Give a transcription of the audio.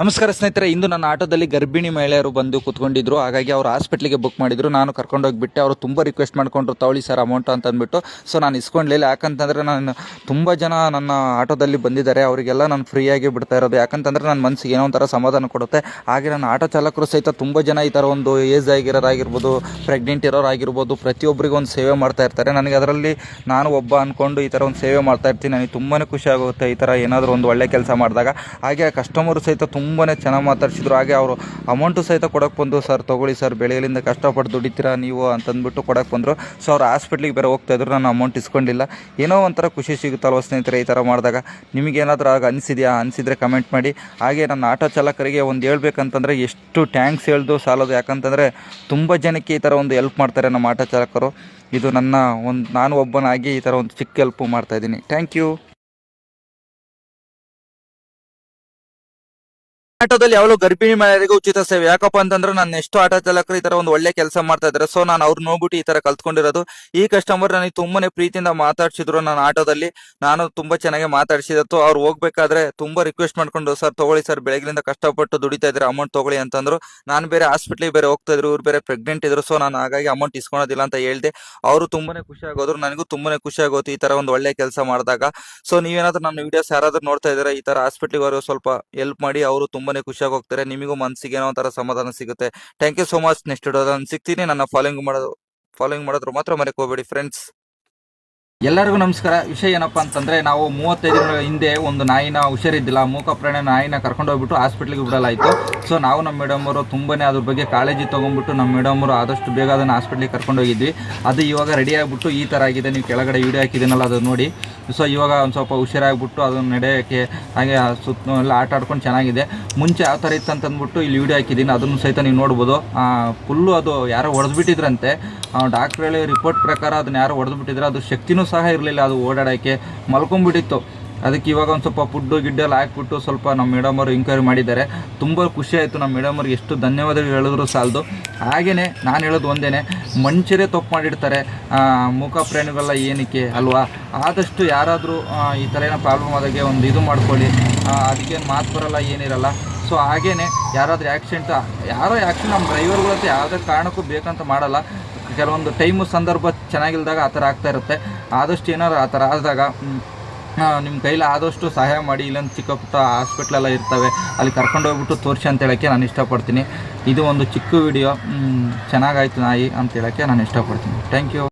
ನಮಸ್ಕಾರ ಸ್ನೇಹಿತರೆ, ಇಂದು ನನ್ನ ಆಟೋದಲ್ಲಿ ಗರ್ಭಿಣಿ ಮಹಿಳೆಯರು ಬಂದು ಕೂತ್ಕೊಂಡಿದ್ರು. ಹಾಗಾಗಿ ಅವರು ಹಾಸ್ಪಿಟ್ಲಿಗೆ ಬುಕ್ ಮಾಡಿದ್ರು. ನಾನು ಕರ್ಕೊಂಡೋಗಿಬಿಟ್ಟೆ. ಅವರು ತುಂಬ ರಿಕ್ವೆಸ್ಟ್ ಮಾಡ್ಕೊಂಡ್ರು, ತಗೊಳ್ಳಿ ಸರ್ ಅಮೌಂಟ್ ಅಂತ ಅಂದ್ಬಿಟ್ಟು. ಸೊ ನಾನು ಇಸ್ಕೊಂಡ್ಲಿಲ್ಲ. ಯಾಕಂತಂದರೆ ನಾನು ತುಂಬ ಜನ ನನ್ನ ಆಟೋದಲ್ಲಿ ಬಂದಿದ್ದಾರೆ, ಅವರಿಗೆಲ್ಲ ನಾನು ಫ್ರೀಯಾಗಿ ಬಿಡ್ತಾ ಇರೋದು. ಯಾಕಂತಂದರೆ ನನ್ನ ಮನಸ್ಸಿಗೆ ಏನೋ ಒಂಥರ ಸಮಾಧಾನ ಕೊಡುತ್ತೆ. ಹಾಗೆ ನನ್ನ ಆಟೋ ಚಾಲಕರು ಸಹಿತ ತುಂಬ ಜನ ಈ ಥರ ಒಂದು ಏಜ್ ಆಗಿರೋರಾಗಿರ್ಬೋದು, ಪ್ರೆಗ್ನೆಂಟ್ ಇರೋರಾಗಿರ್ಬೋದು, ಪ್ರತಿಯೊಬ್ಬರಿಗೂ ಒಂದು ಸೇವೆ ಮಾಡ್ತಾ ಇರ್ತಾರೆ. ನನಗೆ ಅದರಲ್ಲಿ ನಾನು ಒಬ್ಬ ಅಂದ್ಕೊಂಡು ಈ ಥರ ಒಂದು ಸೇವೆ ಮಾಡ್ತಾ ಇರ್ತೀನಿ. ನನಗೆ ತುಂಬಾ ಖುಷಿ ಆಗುತ್ತೆ ಈ ಥರ ಏನಾದರೂ ಒಂದು ಒಳ್ಳೆ ಕೆಲಸ ಮಾಡಿದಾಗ. ಹಾಗೆ ಕಸ್ಟಮರು ಸಹಿತ ತುಂಬಾ ಚೆನ್ನಾಗಿ ಮಾತಾಡ್ಸಿದ್ರು. ಹಾಗೆ ಅವರು ಅಮೌಂಟು ಸಹಿತ ಕೊಡೋಕೆ ಬಂದು, ಸರ್ ತೊಗೊಳ್ಳಿ ಸರ್, ಬೆಳೆಯಲಿಂದ ಕಷ್ಟಪಟ್ಟು ದುಡಿತೀರಾ ನೀವು ಅಂತಂದ್ಬಿಟ್ಟು ಕೊಡೋಕೆ ಬಂದರು. ಸೊ ಅವ್ರು ಹಾಸ್ಪಿಟ್ಲಿಗೆ ಬೇರೆ ಹೋಗ್ತಾಯಿದ್ರು, ನಾನು ಅಮೌಂಟ್ ಇಸ್ಕೊಂಡಿಲ್ಲ. ಏನೋ ಒಂಥರ ಖುಷಿ ಸಿಗುತ್ತಲ್ವ ಸ್ನೇಹಿತರೆ ಈ ಥರ ಮಾಡಿದಾಗ. ನಿಮಗೇನಾದರೂ ಆಗ ಅನಿಸಿದೆಯಾ? ಅನಿಸಿದರೆ ಕಮೆಂಟ್ ಮಾಡಿ. ಹಾಗೆ ನನ್ನ ಆಟೋ ಚಾಲಕರಿಗೆ ಒಂದು ಹೇಳ್ಬೇಕಂತಂದರೆ ಎಷ್ಟು ಟ್ಯಾಂಕ್ಸ್ ಹೇಳ್ದು ಸಾಲೋದು. ಯಾಕಂತಂದರೆ ತುಂಬ ಜನಕ್ಕೆ ಈ ಥರ ಒಂದು ಹೆಲ್ಪ್ ಮಾಡ್ತಾರೆ ನಮ್ಮ ಆಟೋ ಚಾಲಕರು. ಇದು ನಾನು ಒಬ್ಬನಾಗಿ ಈ ಥರ ಒಂದು ಚಿಕ್ಕ ಹೆಲ್ಪು ಮಾಡ್ತಾಯಿದ್ದೀನಿ. Thank you. ಆಟೋದಲ್ಲಿ ಯಾವಾಗಲೂ ಗರ್ಭಿಣಿ ಮಹಿಳೆಯರಿಗೆ ಉಚಿತ ಸೇವೆ. ಯಾಕಪ್ಪ ಅಂತಂದ್ರೆ ನಾನು ಎಷ್ಟು ಆಟೋ ಚಾಲಕರು ಈ ತರ ಒಂದು ಒಳ್ಳೆ ಕೆಲಸ ಮಾಡ್ತಾ ಇದ್ದಾರೆ. ಸೊ ನಾನು ಅವ್ರು ನೋಡ್ಬಿಟ್ಟು ಈ ತರ ಕಲ್ತ್ಕೊಂಡಿರೋದು. ಈ ಕಸ್ಟಮರ್ ನನಗೆ ತುಂಬಾನೇ ಪ್ರೀತಿಯಿಂದ ಮಾತಾಡ್ಸಿದ್ರು ನನ್ನ ಆಟೋದಲ್ಲಿ. ನಾನು ತುಂಬಾ ಚೆನ್ನಾಗಿ ಮಾತಾಡ್ಸಿದತ್ತು. ಅವ್ರು ಹೋಗ್ಬೇಕಾದ್ರೆ ತುಂಬಾ ರಿಕ್ವೆಸ್ಟ್ ಮಾಡ್ಕೊಂಡು, ಸರ್ ತಗೊಳ್ಳಿ ಸರ್, ಬೆಳಗ್ಗಿಂದ ಕಷ್ಟಪಟ್ಟು ದುಡಿತಾ ಇದ್ರೆ ಅಮೌಂಟ್ ತಗೊಳ್ಳಿ ಅಂತಂದ್ರು. ನಾನು ಬೇರೆ ಹಾಸ್ಪಿಟ್ಲಿಗೆ ಬೇರೆ ಹೋಗ್ತಾ ಇದ್ರು, ಇವ್ರು ಬೇರೆ ಪ್ರೆಗ್ನೆಂಟ್ ಇದ್ರು. ಸೊ ನಾನು ಹಾಗಾಗಿ ಅಮೌಂಟ್ ಇಸ್ಕೊಳೋದಿಲ್ಲ ಅಂತ ಹೇಳ್ದೆ. ಅವರು ತುಂಬಾನೇ ಖುಷಿ ಆಗೋದ್ರು, ನನಗೂ ತುಂಬಾನೇ ಖುಷಿ ಆಗೋತು ಈ ತರ ಒಂದು ಒಳ್ಳೆ ಕೆಲಸ ಮಾಡಿದಾಗ. ಸೊ ನೀವೇನಾದ್ರೂ ನನ್ನ ವಿಡಿಯೋಸ್ ಯಾರಾದ್ರೂ ನೋಡ್ತಾ ಇದ್ದಾರೆ, ಈ ತರ ಹಾಸ್ಪಿಟ್ಲಿಗೆ ಅವರು ಸ್ವಲ್ಪ ಹೆಲ್ಪ್ ಮಾಡಿ. ಅವರು ತುಂಬಾನೇ ಖುಷಿಯಾಗಿ ಹೋಗ್ತಾರೆ. ನಿಮಗೂ ಮನಸ್ಸಿಗೆ ಏನೋ ಒಂಥರ ಸಮಾಧಾನ ಸಿಗುತ್ತೆ. Thank you so much. Next ವಿಡಿಯೋದಲ್ಲಿ ಸಿಗ್ತೀನಿ. ನನ್ನ ಫಾಲೋಯಿಂಗ್ ಮಾಡೋದ್ರ ಮಾತ್ರ ಮರೆಯಕ್ಕೆ ಹೋಗಬೇಡಿ ಫ್ರೆಂಡ್ಸ್. ಎಲ್ಲರಿಗೂ ನಮಸ್ಕಾರ. ವಿಷಯ ಏನಪ್ಪಾ ಅಂತಂದ್ರೆ, ನಾವು 35 ದಿನಗಳ ಹಿಂದೆ ಒಂದು ನಾಯಿನ ಹುಷಾರಿದ್ದಿಲ್ಲ, ಮೂಕ ಪ್ರಾಣಿ ನಾಯಿನ ಕರ್ಕೊಂಡು ಹೋಗ್ಬಿಟ್ಟು ಹಾಸ್ಪಿಟ್ಲಿಗೆ ಬಿಡಲಾಯಿತು. ಸೊ ನಾವು ನಮ್ಮ ಮೇಡಮ್ ಅವರು ತುಂಬಾನೇ ಅದ್ರ ಬಗ್ಗೆ ಕಾಳಜಿ ತೊಗೊಂಡ್ಬಿಟ್ಟು ನಮ್ಮ ಮೇಡಮ್ ಅವರು ಆದಷ್ಟು ಬೇಗ ಅದನ್ನು ಹಾಸ್ಪಿಟ್ಲಿಗೆ ಕರ್ಕೊಂಡು ಹೋಗಿದ್ವಿ. ಅದು ಇವಾಗ ರೆಡಿ ಆಗಿಬಿಟ್ಟು ಈ ಥರ ಆಗಿದೆ. ನೀವು ಕೆಳಗಡೆ ವಿಡಿಯೋ ಹಾಕಿದ್ದೀನಲ್ಲ, ಅದು ನೋಡಿ. ಸೊ ಇವಾಗ ಒಂದು ಸ್ವಲ್ಪ ಹುಷಾರಾಗ್ಬಿಟ್ಟು ಅದನ್ನು ನಡೆಯೋಕ್ಕೆ, ಹಾಗೆ ಸುತ್ತ ಎಲ್ಲ ಆಟ ಆಡ್ಕೊಂಡು ಚೆನ್ನಾಗಿದೆ. ಮುಂಚೆ ಯಾವ ಥರ ಇತ್ತು ಅಂತಂದ್ಬಿಟ್ಟು ಇಲ್ಲಿ ವಿಡಿಯೋ ಹಾಕಿದ್ದೀನಿ, ಅದನ್ನು ಸಹಿತ ನೀವು ನೋಡ್ಬೋದು. ಫುಲ್ಲು ಅದು ಯಾರೋ ಹೊಡೆದ್ಬಿಟ್ಟಿದ್ರಂತೆ. ಡಾಕ್ಟ್ರ್ ಹೇಳಿ ರಿಪೋರ್ಟ್ ಪ್ರಕಾರ ಅದನ್ನ ಯಾರೋ ಹೊಡೆದ್ಬಿಟ್ಟಿದ್ರೆ, ಅದು ಶಕ್ತಿನೂ ಸಹ ಇರಲಿಲ್ಲ ಅದು ಓಡಾಡೋಕ್ಕೆ, ಮಲ್ಕೊಂಡ್ಬಿಟ್ಟಿತ್ತು. ಅದಕ್ಕೆ ಇವಾಗ ಒಂದು ಸ್ವಲ್ಪ ಫುಡ್ಡು ಗಿಡ್ಡೆಲ್ಲ ಹಾಕ್ಬಿಟ್ಟು ಸ್ವಲ್ಪ ನಮ್ಮ ಮೇಡಮ್ ಅವರು ಎಂಕ್ವೈರಿ ಮಾಡಿದ್ದಾರೆ. ತುಂಬ ಖುಷಿ ಆಯಿತು. ನಮ್ಮ ಮೇಡಮ್ ಅವ್ರಿಗೆ ಎಷ್ಟು ಧನ್ಯವಾದಗಳು ಹೇಳಿದ್ರು ಸಾಲದು. ಹಾಗೆಯೇ ನಾನು ಹೇಳೋದು ಒಂದೇ, ಮನುಷ್ಯರೇ ತಪ್ಪು ಮಾಡಿರ್ತಾರೆ, ಮೂಕ ಪ್ರಾಣಿಗಳೆಲ್ಲ ಏನಕ್ಕೆ ಅಲ್ವಾ. ಆದಷ್ಟು ಯಾರಾದರೂ ಈ ಥರ ಏನೋ ಪ್ರಾಬ್ಲಮ್ ಆದಾಗೆ ಒಂದು ಇದು ಮಾಡ್ಕೊಳ್ಳಿ. ಅದಕ್ಕೇನು ಮಾತು ಬರೋಲ್ಲ, ಏನಿರಲ್ಲ. ಸೊ ಹಾಗೇ ಯಾರಾದರೂ ಆ್ಯಕ್ಸಿಡೆಂಟ್ ನಮ್ಮ ಡ್ರೈವರ್ಗಳಂತೂ ಯಾವುದೇ ಕಾರಣಕ್ಕೂ ಬೇಕಂತ ಮಾಡಲ್ಲ. ಕೆಲವೊಂದು ಟೈಮು ಸಂದರ್ಭ ಚೆನ್ನಾಗಿಲ್ದಾಗ ಆ ಥರ ಆಗ್ತಾ ಇರುತ್ತೆ. ಆದಷ್ಟು ಏನಾದ್ರು ಆ ಥರ ಆದಾಗ ನಿಮ್ಮ ಕೈಲಿ ಆದಷ್ಟು ಸಹಾಯ ಮಾಡಿ. ಇಲ್ಲೊಂದು ಚಿಕ್ಕ ಪುಟ್ಟ ಹಾಸ್ಪಿಟ್ಲೆಲ್ಲ ಇರ್ತವೆ, ಅಲ್ಲಿ ಕರ್ಕೊಂಡು ಹೋಗ್ಬಿಟ್ಟು ತೋರಿಸಿ ಅಂತ ಹೇಳೋಕ್ಕೆ ನಾನು ಇಷ್ಟಪಡ್ತೀನಿ. ಇದು ಒಂದು ಚಿಕ್ಕ ವಿಡಿಯೋ, ಚೆನ್ನಾಗಾಯ್ತು ನಾಯಿ ಅಂತ ಹೇಳೋಕ್ಕೆ ನಾನು ಇಷ್ಟಪಡ್ತೀನಿ. Thank you.